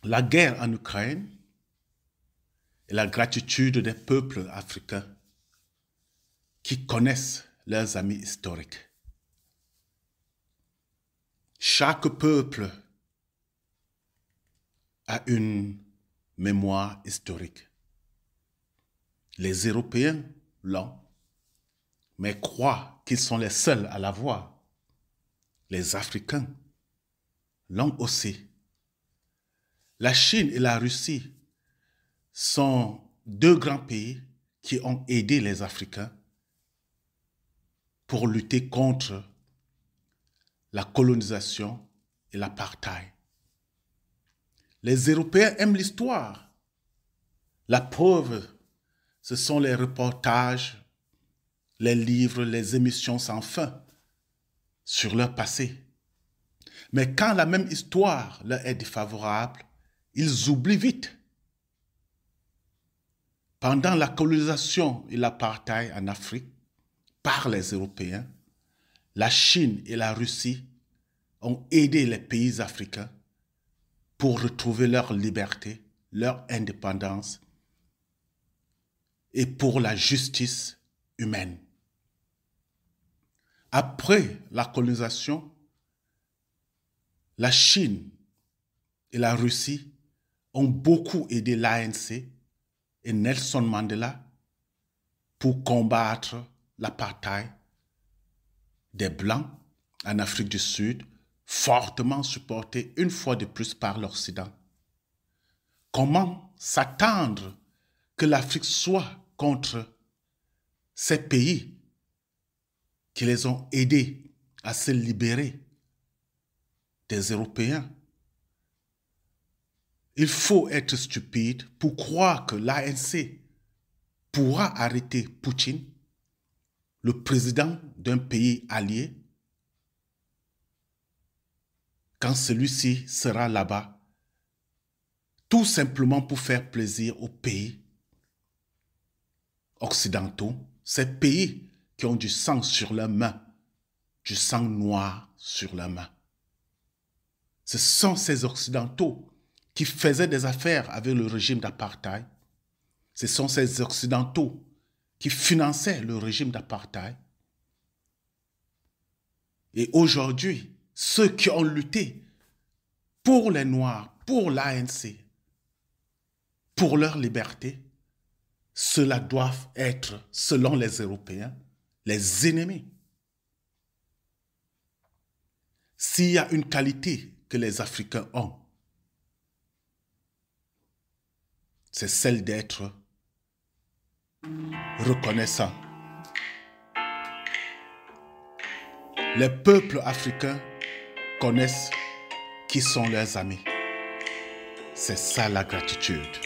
La guerre en Ukraine et la gratitude des peuples africains qui connaissent leurs amis historiques. Chaque peuple a une mémoire historique. Les Européens l'ont, mais croient qu'ils sont les seuls à l'avoir. Les Africains l'ont aussi. La Chine et la Russie sont deux grands pays qui ont aidé les Africains pour lutter contre la colonisation et l'apartheid. Les Européens aiment l'histoire. La preuve, ce sont les reportages, les livres, les émissions sans fin sur leur passé. Mais quand la même histoire leur est défavorable, ils oublient vite. Pendant la colonisation et l'apartheid en Afrique, par les Européens, la Chine et la Russie ont aidé les pays africains pour retrouver leur liberté, leur indépendance et pour la justice humaine. Après la colonisation, la Chine et la Russie ont beaucoup aidé l'ANC et Nelson Mandela pour combattre l'apartheid des Blancs en Afrique du Sud, fortement supporté une fois de plus par l'Occident. Comment s'attendre que l'Afrique soit contre ces pays qui les ont aidés à se libérer des Européens? Il faut être stupide pour croire que l'ANC pourra arrêter Poutine, le président d'un pays allié, quand celui-ci sera là-bas, tout simplement pour faire plaisir aux pays occidentaux, ces pays qui ont du sang sur leurs mains, du sang noir sur leurs mains. Ce sont ces Occidentaux qui faisaient des affaires avec le régime d'apartheid. Ce sont ces Occidentaux qui finançaient le régime d'apartheid. Et aujourd'hui, ceux qui ont lutté pour les Noirs, pour l'ANC, pour leur liberté, ceux-là doivent être, selon les Européens, les ennemis. S'il y a une qualité que les Africains ont, c'est celle d'être reconnaissants. Les peuples africains connaissent qui sont leurs amis. C'est ça la gratitude.